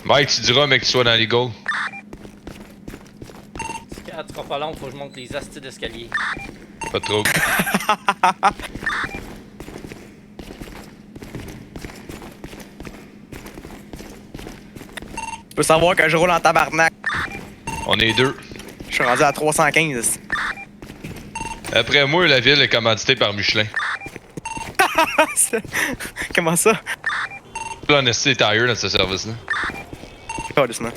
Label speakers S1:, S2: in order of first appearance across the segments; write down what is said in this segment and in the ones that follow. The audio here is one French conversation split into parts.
S1: Mike, tu diras, mec, que tu sois dans les goals.
S2: Ça sera pas long, faut que je monte les astis d'escalier.
S1: Pas trop.
S3: Tu peux savoir que je roule en tabarnak.
S1: On est deux.
S3: Je suis rendu à 315.
S1: Après moi, la ville est commanditée par Michelin.
S3: Comment ça?
S1: Là, on a des tires dans ce service-là.
S3: Oh, doucement.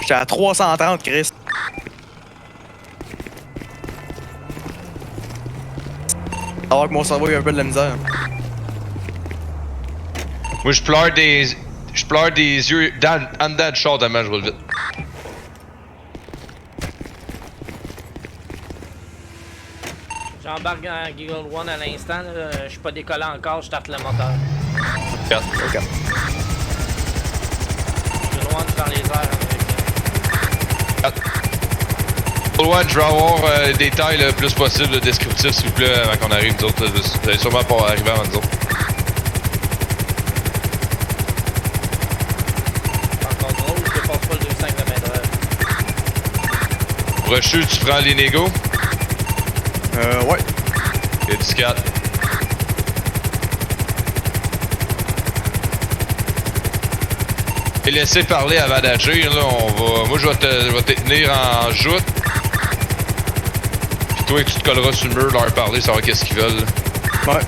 S3: J'étais à 330, Chris. Alors que mon cerveau a un peu de la misère.
S1: Moi, je pleure des yeux en dedans de char tellement je roule vite.
S2: J'embarque dans Giggle One à l'instant, je suis pas décollé encore, je starte le moteur.
S1: 4.
S3: Ok.
S2: Giggle One, je suis dans les airs avec.
S1: 4. One, je vais avoir des détails le plus possible de descriptif, s'il vous plaît, avant qu'on arrive, nous autres. Vous allez sûrement pas arriver avant nous autres.
S2: Encore drôle, je dépasse pas le 2,5 km/h.
S1: Brochu, tu prends les négos.
S3: Ouais.
S1: Et du 4. Et laisser parler avant d'agir, là, moi je vais te tenir en joute. Puis toi, tu te colleras sur le mur, leur parler, savoir qu'est-ce qu'ils veulent.
S3: Ouais.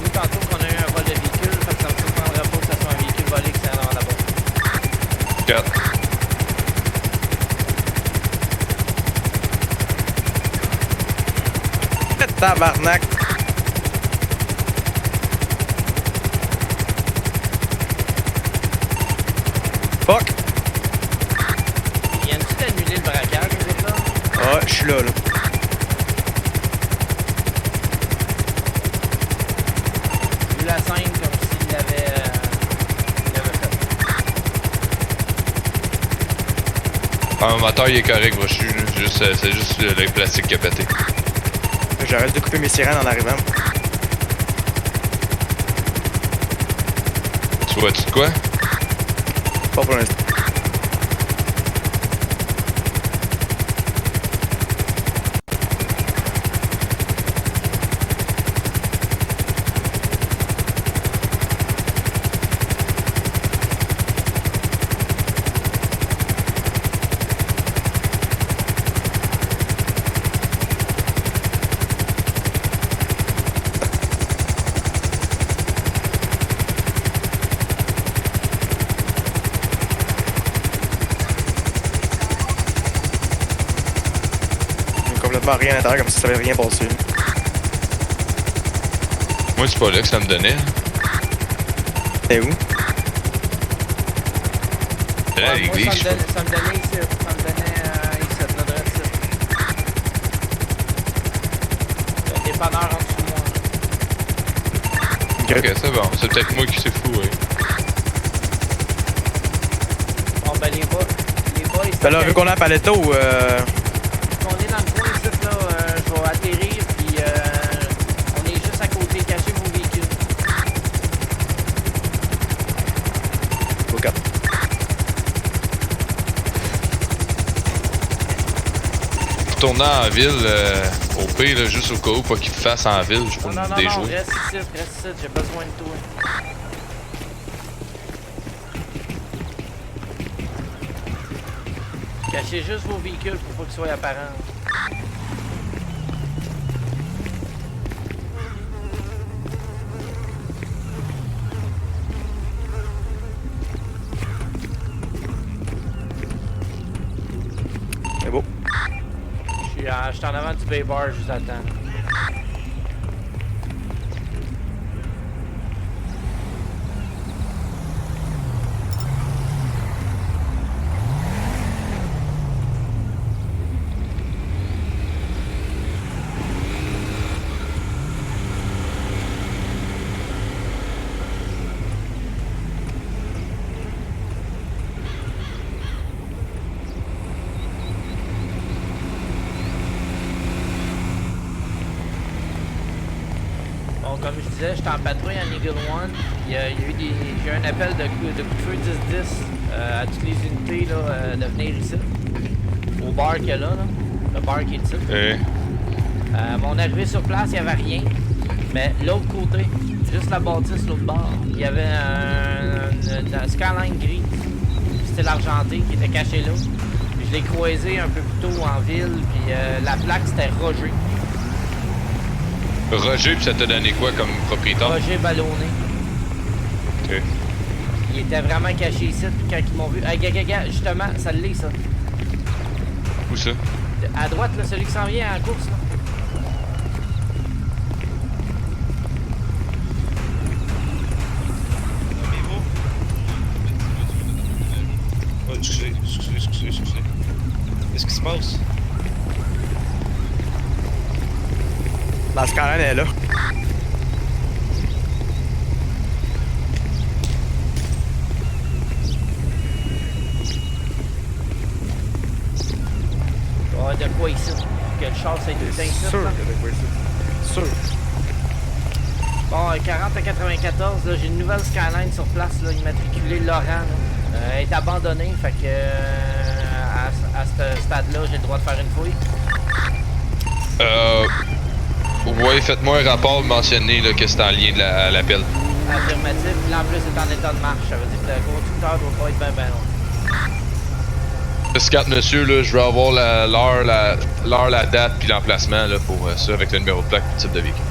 S2: Nous, tantôt qu'on a eu un vol de véhicule, fait que ça me surprendrait pas que ça soit un véhicule volé qui s'est en là-bas.
S1: 4.
S3: Tabarnak. Fuck.
S2: Viens-tu d'annuler le braquage, vous êtes là?
S3: Ouais, je suis là.
S2: J'ai vu la scène comme s'il l'avait fait.
S1: Ah, mon moteur il est correct, Brochu. C'est juste le plastique qui a pété.
S3: J'arrête de couper mes sirènes en arrivant.
S1: Tu vois-tu de quoi?
S3: Pas pour l'instant. Complètement rien à l'intérieur, comme si ça avait rien passé.
S1: Moi, c'est pas là que ça me donnait.
S3: T'es où?
S1: C'était à
S2: Ouais, moi,
S1: l'église, je sais pas.
S2: ça me donnait ici, ça me donnait ici, là, droite ici. Il y a un dépanneur en dessous de moi.
S1: Ok, c'est bon. C'est peut-être moi qui suis fou, ouais.
S2: Bon, ben les boys,
S3: Ben là, vu qu'on a un paletto,
S2: on est dans le coin ici, là, je vais atterrir, puis on est juste à côté, cachez vos véhicules.
S3: au cap.
S1: Retournant en ville, au pire, là, juste au cas où, pas qu'il te fasse en ville, je peux
S2: Non,
S1: me
S2: non,
S1: déjouer.
S2: reste ici, j'ai besoin de toi. Cachez juste vos véhicules pour pas qu'ils soient apparents.
S3: C'est beau.
S2: Je suis en avant du Bay Bar, je vous attends. comme je disais, j'étais en patrouille à Eagle One. Il y a eu j'ai eu un appel de coup de feu 10-10 à toutes les unités là, de venir ici. Au bar qu'il y a là. Le bar qui est ici. Mon arrivée sur place, il n'y avait rien. Mais l'autre côté, juste la bâtisse, l'autre bord, il y avait un Skyline gris. C'était l'argenté qui était caché là. Puis je l'ai croisé un peu plus tôt en ville, puis la plaque c'était Roger.
S1: Roger, puis ça t'a donné quoi comme propriétaire?
S2: Roger ballonné.
S1: Ok.
S2: Il était vraiment caché ici, puis quand ils m'ont vu. Ah, gaga, justement, ça l'est ça.
S1: Où ça?
S2: À droite, là, celui qui s'en vient en course là.
S4: Excusez. Qu'est-ce qui se passe?
S3: La Skyline est là.
S2: Oh, de quoi ici? Que le char s'est éteint ici.
S3: Sûr
S2: là.
S3: qu'il y a de quoi ici. Sûr.
S2: Bon, 40 à 94, là, j'ai une nouvelle Skyline sur place, là, immatriculée Laurent. Là. Elle est abandonnée, fait que à ce stade-là, j'ai le droit de faire une fouille.
S1: Ouais, faites-moi un rapport mentionné là, que c'est en lien à l'appel.
S2: Affirmatif, puis là en plus c'est en état de marche, ça veut dire que le conducteur doit pas être bien long.
S1: 4 monsieur, là, je veux avoir l'heure, la date puis l'emplacement là, pour ça avec le numéro de plaque et le type de véhicule.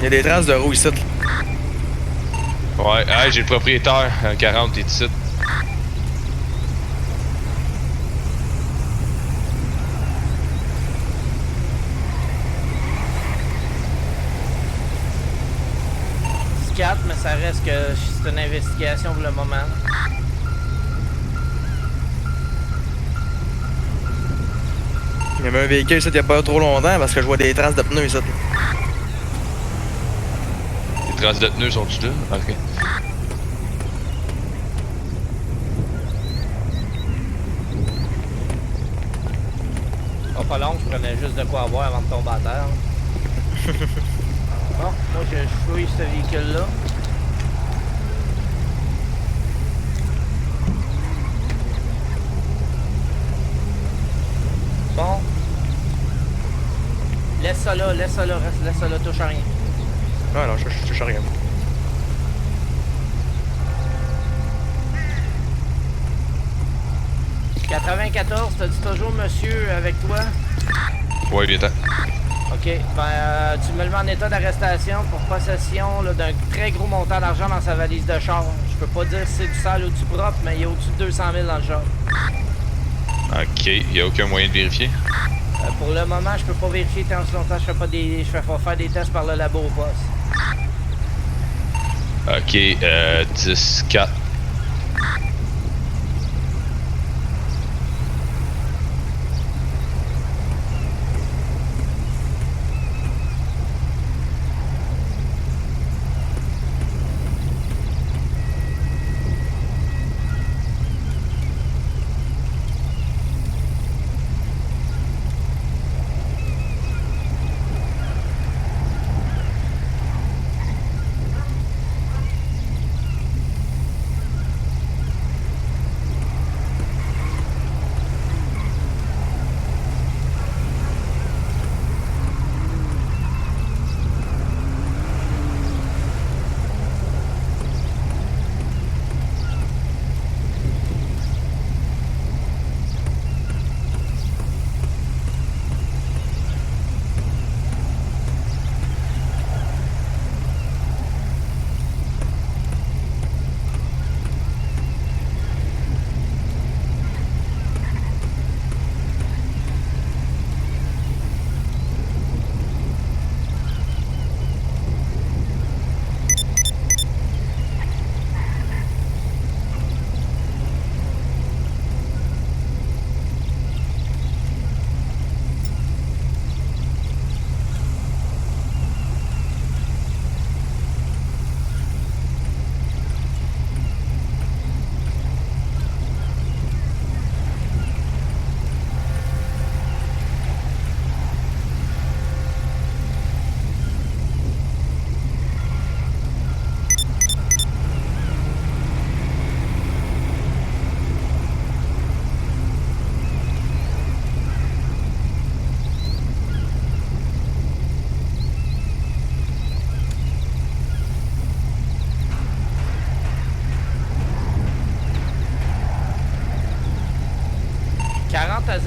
S3: Il y a des traces de roues ici.
S1: Ouais, hey, j'ai le propriétaire, 40, t'es ici.
S2: C'est 4, mais ça reste que c'est une investigation pour le moment.
S3: Il y avait un véhicule ici il n'y a pas trop longtemps parce que je vois des traces de pneus ici.
S1: Les traces de pneus sont-tu là? Ok.
S2: Pas long, je prenais juste de quoi avoir avant de tomber à terre. Bon, moi je fouille ce véhicule-là. Bon. Laisse ça là, laisse ça là, laisse ça là, touche à rien.
S3: Ah non, je touche à rien.
S2: 94, t'as dit toujours monsieur avec toi?
S1: Ouais, bien temps.
S2: Ok, ben tu me le mets en état d'arrestation pour possession d'un très gros montant d'argent dans sa valise de char. Je peux pas dire si c'est du sale ou du propre, mais il y a au-dessus de 200 000 dans le char.
S1: Ok, y a aucun moyen de vérifier?
S2: Pour le moment, je peux pas vérifier tant que longtemps je fais pas des. Je fais pas faire des tests par le labo au poste.
S1: Ok, 10-4.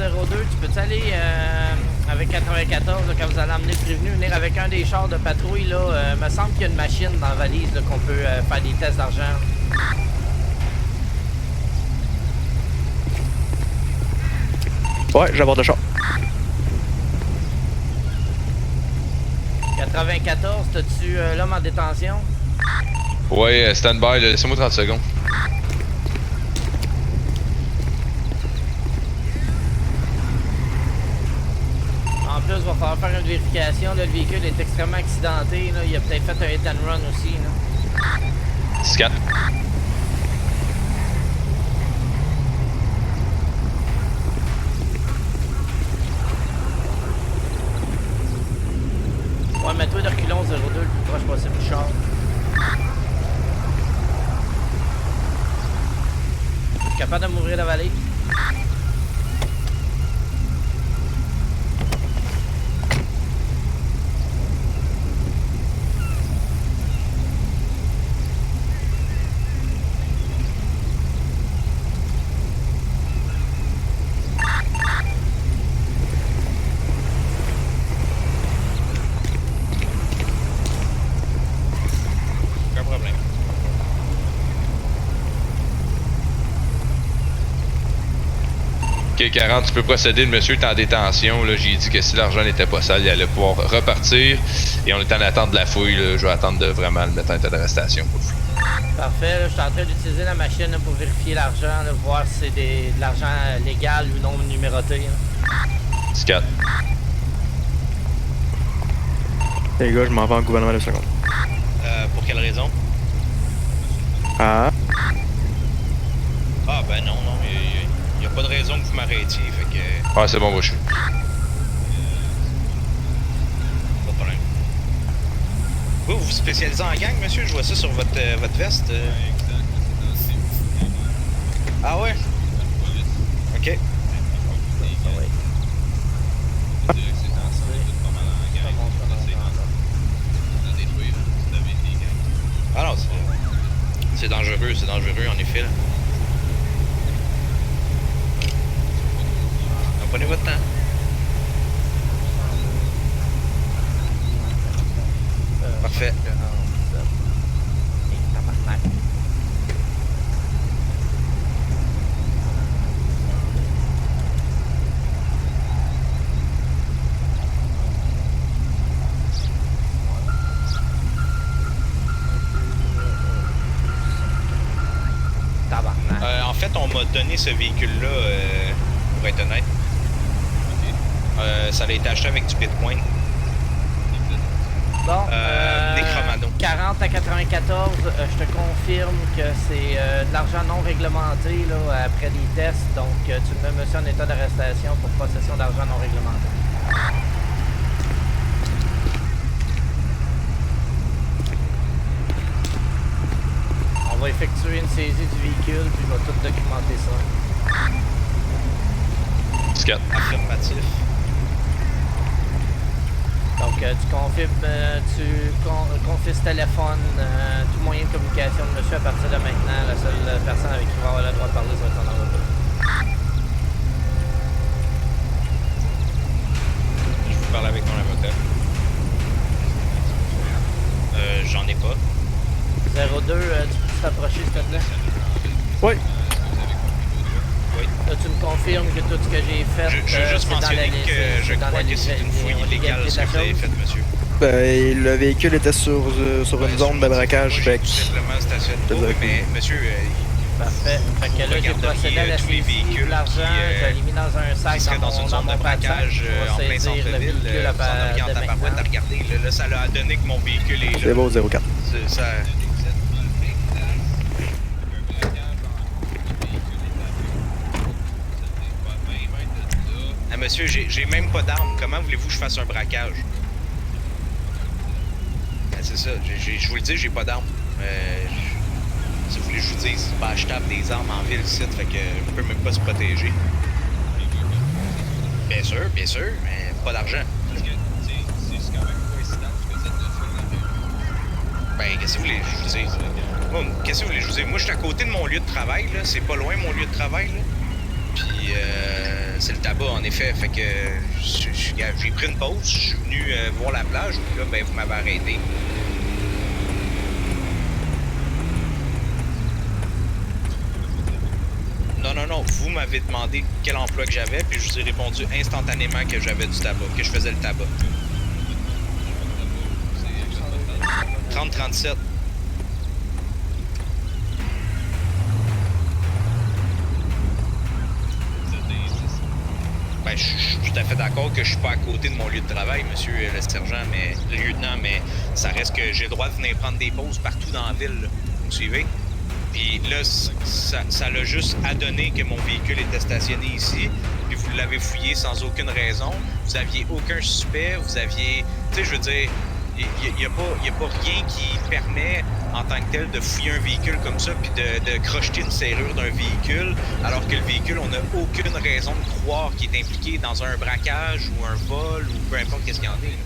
S2: à 02, tu peux-tu aller avec 94 là, quand vous allez emmener le prévenu, venir avec un des chars de patrouille là? Me semble qu'il y a une machine dans la valise là, qu'on peut faire des tests d'argent.
S3: Ouais, j'aborde le char.
S2: 94, t'as-tu l'homme en détention?
S1: Ouais, stand-by, laissez-moi 30 secondes.
S2: En plus, il va falloir faire une vérification. Là, le véhicule est extrêmement accidenté. Là. Il a peut-être fait un hit and run aussi. Là.
S1: 6-4.
S2: Ouais, mets-toi de reculons 02 le plus proche possible du char. Tu es capable de m'ouvrir la vallée?
S1: Ok, 40, tu peux procéder, le monsieur est en détention. Là, j'ai dit que si l'argent n'était pas sale, il allait pouvoir repartir. Et on est en attente de la fouille. Là. Je vais attendre de vraiment le mettre en état d'arrestation pour fouiller.
S2: Parfait, là, je suis en train d'utiliser la machine là, pour vérifier l'argent, voir si c'est de l'argent légal ou non numéroté. Là.
S1: 4.
S3: Les gars, je m'en vais en gouvernement de seconde.
S4: Pour quelle raison?
S3: Ah.
S4: Ah ben non, il n'y a pas de raison que vous m'arrêtiez, fait que...
S1: Ouais, c'est bon, moi je suis.
S4: Pas de problème. Vous vous spécialisez en gang, monsieur? Je vois ça sur votre veste. Ah ouais? Ok. Ah non, c'est dangereux, en effet. Là. Donc, prenez votre temps. Parfait. En fait, on m'a donné ce véhicule-là, pour être honnête. Ça a été acheté avec du Bitcoin.
S2: Bon,
S4: Necromano.
S2: 40 à 94, je te confirme que c'est de l'argent non réglementé là, après des tests. Donc, tu me mets monsieur en état d'arrestation pour possession d'argent non réglementé. On va effectuer une saisie du véhicule, puis je vais tout documenter ça.
S1: 4.
S4: Affirmatif.
S2: Donc, tu confisques, confisques téléphone, tout moyen de communication de monsieur à partir de maintenant. La seule personne avec qui il va avoir le droit de parler, ça va être ton avocat.
S4: Je vous parle avec mon avocat. J'en ai pas.
S2: 02, tu peux t'approcher, s'il te plaît?
S3: Oui.
S4: Oui.
S2: Là, tu me confirmes que tout ce que j'ai fait,
S4: Je veux juste
S2: c'est dans la
S4: mentionner
S2: liste,
S4: que je crois que c'est une fouille illégale ce que vous avez fait, monsieur.
S3: Ben, le véhicule était sur une zone de braquage,
S4: Moi,
S3: fait
S4: j'ai
S3: que...
S4: tout simplement stationné. Oui, mais monsieur,
S2: Parfait. Fait que là, j'ai procédé à la
S4: tous les
S2: saisie
S4: véhicules
S2: de l'argent, je l'ai mis dans un sac
S4: qui seraient dans une zone de braquage en plein centre-ville, vous en auriez en tabarouette à regarder. Là, ça l'a donné que mon véhicule est là.
S3: C'est beau, 04.
S4: Ça... Ah, monsieur, j'ai même pas d'arme. Comment voulez-vous que je fasse un braquage? Ben, c'est ça. Je vous le dis, j'ai pas d'arme. Si vous voulez que je vous dise, c'est pas achetable des armes en ville ici, fait que je peux même pas se protéger. Bien sûr, mais pas d'argent. Ben, qu'est-ce que vous voulez que je vous dise? Qu'est-ce que vous voulez que je vous dise? Moi, je suis à côté de mon lieu de travail, là. C'est pas loin, mon lieu de travail, là. Puis, c'est le tabac, en effet. Fait que j'ai pris une pause, je suis venu voir la plage, puis là, ben, vous m'avez arrêté. Non, vous m'avez demandé quel emploi que j'avais, puis je vous ai répondu instantanément que j'avais du tabac, que je faisais le tabac. 30-37. Ben, je suis tout à fait d'accord que je suis pas à côté de mon lieu de travail, monsieur le sergent, mais le lieutenant, mais ça reste que j'ai le droit de venir prendre des pauses partout dans la ville, là. Vous me suivez? Puis là, ça l'a juste adonné que mon véhicule était stationné ici, puis vous l'avez fouillé sans aucune raison. Vous aviez aucun suspect, vous aviez... Tu sais, je veux dire, il n'y a pas rien qui permet, en tant que tel, de fouiller un véhicule comme ça, puis de crocheter une serrure d'un véhicule, alors que le véhicule, on n'a aucune raison de croire qu'il est impliqué dans un braquage ou un vol, ou peu importe qu'est-ce qu'il y en est.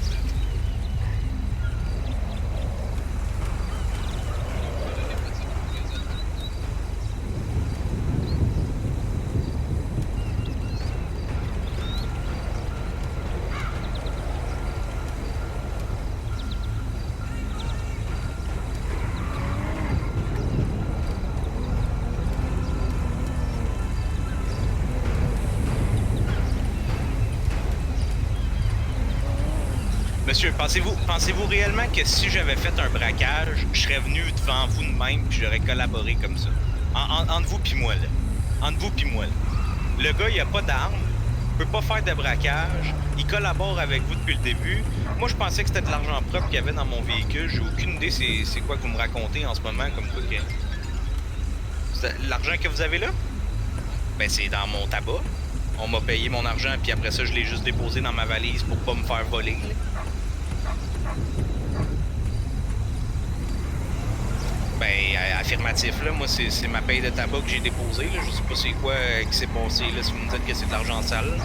S4: Monsieur, pensez-vous réellement que si j'avais fait un braquage, je serais venu devant vous de même puis j'aurais collaboré comme ça? Entre vous pis moi, là. Entre vous pis moi, là. Le gars, il a pas d'armes, peut pas faire de braquage, il collabore avec vous depuis le début. Moi, je pensais que c'était de l'argent propre qu'il y avait dans mon véhicule. J'ai aucune idée c'est quoi que vous me racontez en ce moment comme quoi que... C'est l'argent que vous avez là? Ben, c'est dans mon tabac. On m'a payé mon argent puis après ça, je l'ai juste déposé dans ma valise pour pas me faire voler, là. Ben, affirmatif, là. Moi, c'est ma paye de tabac que j'ai déposée, là. Je sais pas c'est quoi qui s'est passé, là, si vous me dites que c'est de l'argent sale, là.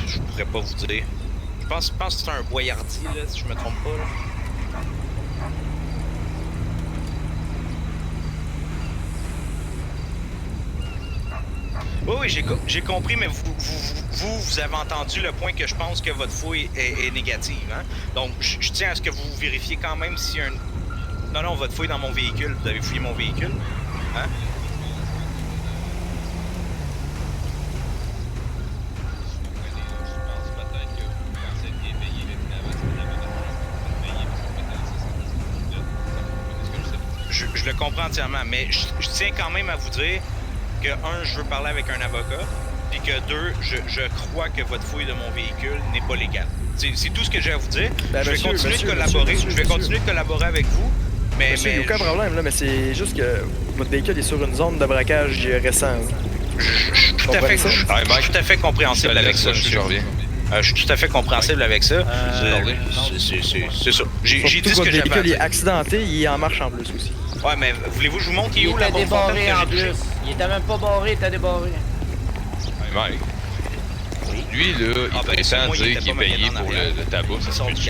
S4: Je pourrais pas vous dire. Je pense que c'est un boyardi, là, si je me trompe pas, là. Oui, j'ai compris, mais vous avez entendu le point que je pense que votre fouille est négative, hein? Donc, je tiens à ce que vous vérifiez quand même si un... Non, votre fouille dans mon véhicule. Vous avez fouillé mon véhicule, hein? Je le comprends entièrement, mais je tiens quand même à vous dire que, un, je veux parler avec un avocat, puis que, deux, je crois que votre fouille de mon véhicule n'est pas légale. C'est tout ce que j'ai à vous dire.
S3: Ben,
S4: je vais continuer de collaborer. Je vais continuer de collaborer avec vous, mais...
S3: Monsieur, il n'y a aucun problème, là, mais c'est juste que votre véhicule est sur une zone de braquage récent.
S4: Je suis tout à fait compréhensible avec ça, monsieur. Je suis tout à fait compréhensible avec ça. C'est ça. J'ai dit ce que
S3: votre
S4: j'avais à
S3: véhicule
S4: dire.
S3: est accidenté, il est en marche en plus aussi.
S4: Ouais, mais voulez-vous que je vous montre il est où la
S2: était
S4: bombe frontale
S2: débarré en
S4: que j'ai touchée?
S2: plus. Il était même pas barré, il était débarré.
S1: Hey Mike. Lui, là, il
S4: Ah, ben,
S1: prétend
S4: moi, il
S1: dire
S4: était
S1: qu'il est
S4: pas
S1: payé
S4: maintenant en
S1: pour
S4: arrière.
S1: le tabac.
S4: Ça sort du